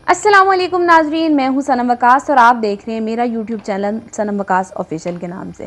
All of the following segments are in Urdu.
السلام علیکم ناظرین، میں ہوں صنم وقاص اور آپ دیکھ رہے ہیں میرا یوٹیوب چینل صنم وقاص آفیشیل کے نام سے۔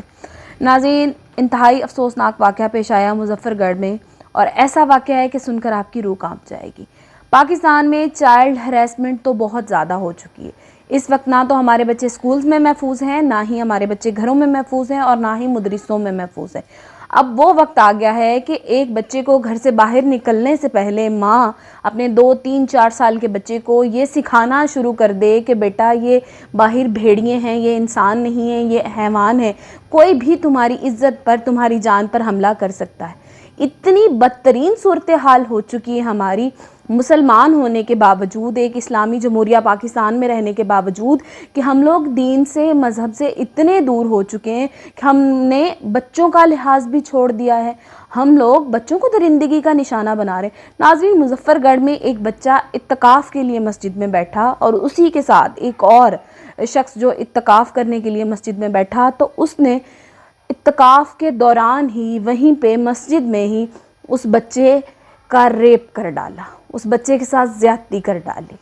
ناظرین، انتہائی افسوسناک واقعہ پیش آیا مظفر گڑھ میں، اور ایسا واقعہ ہے کہ سن کر آپ کی روح کانپ جائے گی۔ پاکستان میں چائلڈ ہریسمنٹ تو بہت زیادہ ہو چکی ہے۔ اس وقت نہ تو ہمارے بچے سکولز میں محفوظ ہیں، نہ ہی ہمارے بچے گھروں میں محفوظ ہیں، اور نہ ہی مدرسوں میں محفوظ ہیں۔ اب وہ وقت آ گیا ہے کہ ایک بچے کو گھر سے باہر نکلنے سے پہلے ماں اپنے 2 3 4 سال کے بچے کو یہ سکھانا شروع کر دے کہ بیٹا یہ باہر بھیڑیے ہیں، یہ انسان نہیں ہیں، یہ حیوان ہے، کوئی بھی تمہاری عزت پر، تمہاری جان پر حملہ کر سکتا ہے۔ اتنی بدترین صورتحال ہو چکی ہے ہماری، مسلمان ہونے کے باوجود، ایک اسلامی جمہوریہ پاکستان میں رہنے کے باوجود، کہ ہم لوگ دین سے، مذہب سے اتنے دور ہو چکے ہیں کہ ہم نے بچوں کا لحاظ بھی چھوڑ دیا ہے۔ ہم لوگ بچوں کو درندگی کا نشانہ بنا رہے ہیں۔ ناظرین، مظفر گڑھ میں ایک بچہ اعتکاف کے لیے مسجد میں بیٹھا، اور اسی کے ساتھ ایک اور شخص جو اعتکاف کرنے کے لیے مسجد میں بیٹھا، تو اس نے اعتکاف کے دوران ہی وہیں پہ مسجد میں ہی اس بچے کا ریپ کر ڈالا، اس بچے کے ساتھ زیادتی کر ڈالی۔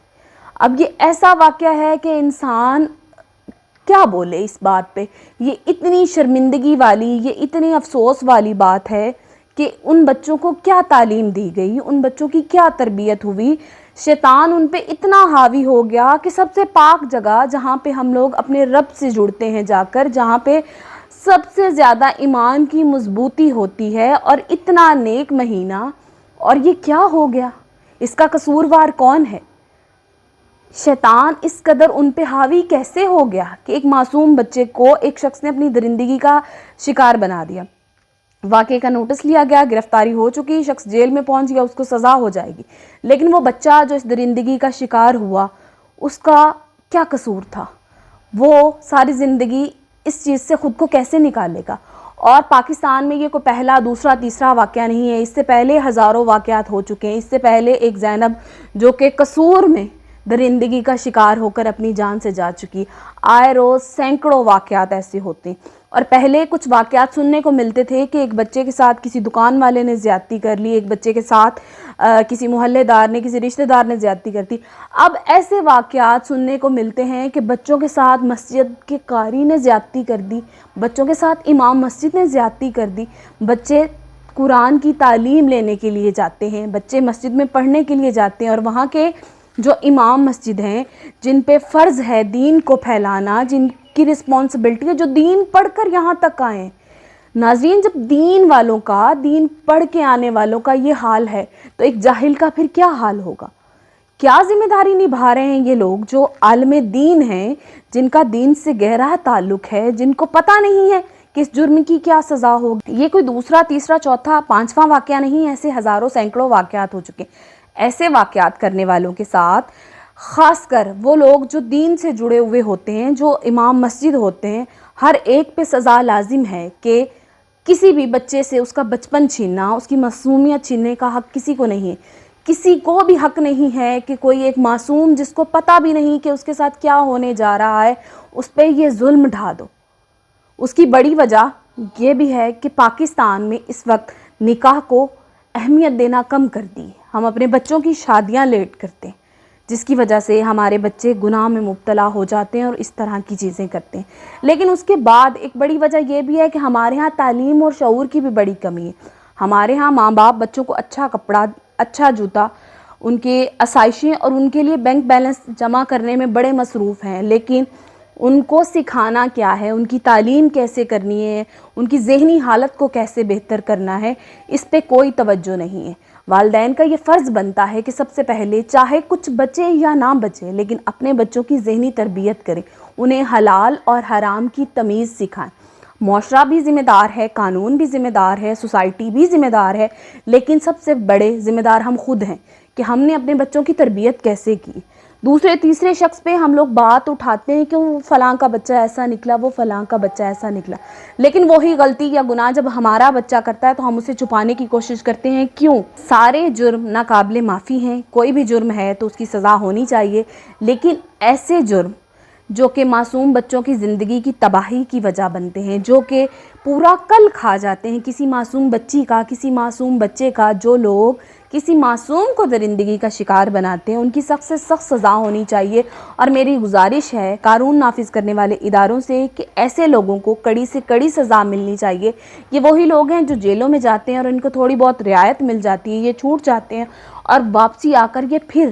اب یہ ایسا واقعہ ہے کہ انسان کیا بولے اس بات پہ۔ یہ اتنی شرمندگی والی، یہ اتنی افسوس والی بات ہے کہ ان بچوں کو کیا تعلیم دی گئی، ان بچوں کی کیا تربیت ہوئی۔ شیطان ان پہ اتنا حاوی ہو گیا کہ سب سے پاک جگہ جہاں پہ ہم لوگ اپنے رب سے جڑتے ہیں جا کر، جہاں پہ سب سے زیادہ ایمان کی مضبوطی ہوتی ہے، اور اتنا نیک مہینہ، اور یہ کیا ہو گیا؟ اس کا قصوروار کون ہے؟ شیطان اس قدر ان پہ حاوی کیسے ہو گیا کہ ایک معصوم بچے کو ایک شخص نے اپنی درندگی کا شکار بنا دیا۔ واقعے کا نوٹس لیا گیا، گرفتاری ہو چکی، شخص جیل میں پہنچ گیا، اس کو سزا ہو جائے گی، لیکن وہ بچہ جو اس درندگی کا شکار ہوا، اس کا کیا قصور تھا؟ وہ ساری زندگی اس چیز سے خود کو کیسے نکالے گا؟ اور پاکستان میں یہ کوئی پہلا، دوسرا، تیسرا واقعہ نہیں ہے، اس سے پہلے ہزاروں واقعات ہو چکے ہیں۔ اس سے پہلے ایک زینب جو کہ قصور میں درندگی کا شکار ہو کر اپنی جان سے جا چکی، آئے روز سینکڑوں واقعات ایسے ہوتے ہیں۔ اور پہلے کچھ واقعات سننے کو ملتے تھے کہ ایک بچے کے ساتھ کسی دکان والے نے زیادتی کر لی، ایک بچے کے ساتھ کسی محلے دار نے، کسی رشتہ دار نے زیادتی کر دی۔ اب ایسے واقعات سننے کو ملتے ہیں کہ بچوں کے ساتھ مسجد کے قاری نے زیادتی کر دی، بچوں کے ساتھ امام مسجد نے زیادتی کر دی۔ بچے قرآن کی تعلیم لینے کے لیے جاتے ہیں، بچے مسجد میں پڑھنے کے لیے جاتے ہیں، اور وہاں کے جو امام مسجد ہیں، جن پہ فرض ہے دین کو پھیلانا، جن کی رسپانسبلٹی ہے، جو دین پڑھ کر یہاں تک آئے ہیں۔ ناظرین، جب دین والوں کا، دین پڑھ کے آنے والوں کا یہ حال ہے، تو ایک جاہل کا پھر کیا حال ہوگا؟ کیا ذمہ داری نبھا رہے ہیں یہ لوگ جو عالم دین ہیں، جن کا دین سے گہرا تعلق ہے، جن کو پتہ نہیں ہے کہ اس جرم کی کیا سزا ہوگی؟ یہ کوئی دوسرا، تیسرا، چوتھا، پانچواں واقعہ نہیں ہے، ایسے ہزاروں، سینکڑوں واقعات ہو چکے ہیں۔ ایسے واقعات کرنے والوں کے ساتھ، خاص کر وہ لوگ جو دین سے جڑے ہوئے ہوتے ہیں، جو امام مسجد ہوتے ہیں، ہر ایک پہ سزا لازم ہے کہ کسی بھی بچے سے اس کا بچپن چھیننا، اس کی معصومیت چھیننے کا حق کسی کو نہیں ہے۔ کسی کو بھی حق نہیں ہے کہ کوئی ایک معصوم جس کو پتہ بھی نہیں کہ اس کے ساتھ کیا ہونے جا رہا ہے، اس پہ یہ ظلم ڈھا دو۔ اس کی بڑی وجہ یہ بھی ہے کہ پاکستان میں اس وقت نکاح کو اہمیت دینا کم کر دی۔ ہم اپنے بچوں کی شادیاں لیٹ کرتے ہیں، جس کی وجہ سے ہمارے بچے گناہ میں مبتلا ہو جاتے ہیں اور اس طرح کی چیزیں کرتے ہیں۔ لیکن اس کے بعد ایک بڑی وجہ یہ بھی ہے کہ ہمارے ہاں تعلیم اور شعور کی بھی بڑی کمی ہے۔ ہمارے ہاں ماں باپ بچوں کو اچھا کپڑا، اچھا جوتا، ان کے آسائشیں اور ان کے لیے بینک بیلنس جمع کرنے میں بڑے مصروف ہیں، لیکن ان کو سکھانا کیا ہے، ان کی تعلیم کیسے کرنی ہے، ان کی ذہنی حالت کو کیسے بہتر کرنا ہے، اس پہ کوئی توجہ نہیں ہے۔ والدین کا یہ فرض بنتا ہے کہ سب سے پہلے، چاہے کچھ بچے یا نہ بچے، لیکن اپنے بچوں کی ذہنی تربیت کریں، انہیں حلال اور حرام کی تمیز سکھائیں۔ معاشرہ بھی ذمہ دار ہے، قانون بھی ذمہ دار ہے، سوسائٹی بھی ذمہ دار ہے، لیکن سب سے بڑے ذمہ دار ہم خود ہیں کہ ہم نے اپنے بچوں کی تربیت کیسے کی۔ دوسرے تیسرے شخص پہ ہم لوگ بات اٹھاتے ہیں کہ وہ فلاں کا بچہ ایسا نکلا، وہ فلاں کا بچہ ایسا نکلا، لیکن وہی غلطی یا گناہ جب ہمارا بچہ کرتا ہے تو ہم اسے چھپانے کی کوشش کرتے ہیں۔ کیوں؟ سارے جرم ناقابل معافی ہیں، کوئی بھی جرم ہے تو اس کی سزا ہونی چاہیے، لیکن ایسے جرم جو کہ معصوم بچوں کی زندگی کی تباہی کی وجہ بنتے ہیں، جو کہ پورا کل کھا جاتے ہیں کسی معصوم بچی کا، کسی معصوم بچے کا، جو لوگ کسی معصوم کو درندگی کا شکار بناتے ہیں ان کی سخت سے سخت سزا ہونی چاہیے۔ اور میری گزارش ہے قانون نافذ کرنے والے اداروں سے کہ ایسے لوگوں کو کڑی سے کڑی سزا ملنی چاہیے۔ یہ وہی لوگ ہیں جو جیلوں میں جاتے ہیں اور ان کو تھوڑی بہت رعایت مل جاتی ہے، یہ چھوٹ جاتے ہیں اور واپسی آ کر یہ پھر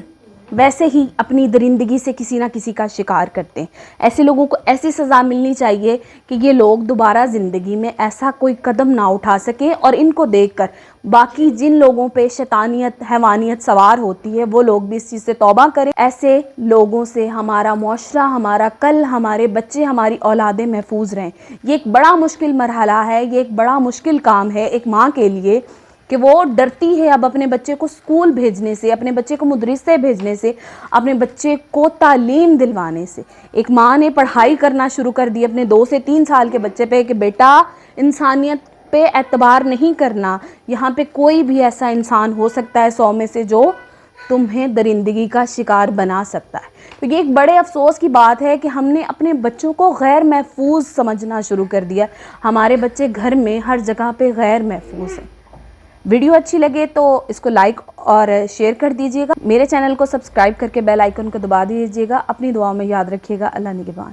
ویسے ہی اپنی درندگی سے کسی نہ کسی کا شکار کرتے ہیں۔ ایسے لوگوں کو ایسی سزا ملنی چاہیے کہ یہ لوگ دوبارہ زندگی میں ایسا کوئی قدم نہ اٹھا سکیں، اور ان کو دیکھ کر باقی جن لوگوں پہ شیطانیت حیوانیت سوار ہوتی ہے وہ لوگ بھی اس چیز سے توبہ کریں۔ ایسے لوگوں سے ہمارا معاشرہ، ہمارا کل، ہمارے بچے، ہماری اولادیں محفوظ رہیں۔ یہ ایک بڑا مشکل مرحلہ ہے، یہ ایک بڑا مشکل کام ہے ایک ماں کے لیے کہ وہ ڈرتی ہے اب اپنے بچے کو اسکول بھیجنے سے، اپنے بچے کو مدرسے بھیجنے سے، اپنے بچے کو تعلیم دلوانے سے۔ ایک ماں نے پڑھائی کرنا شروع کر دی اپنے 2 سے 3 سال کے بچے پہ کہ بیٹا انسانیت پہ اعتبار نہیں کرنا، یہاں پہ کوئی بھی ایسا انسان ہو سکتا ہے 100 میں سے جو تمہیں درندگی کا شکار بنا سکتا ہے۔ تو یہ ایک بڑے افسوس کی بات ہے کہ ہم نے اپنے بچوں کو غیر محفوظ سمجھنا شروع کر دیا۔ ہمارے بچے گھر میں ہر جگہ پہ غیر محفوظ ہیں۔ ویڈیو اچھی لگے تو اس کو لائک اور شیئر کر دیجیے گا، میرے چینل کو سبسکرائب کر کے بیل آئیکن کو دبا دیجیے گا۔ اپنی دعاؤں میں یاد رکھیے گا۔ اللہ نگہبان۔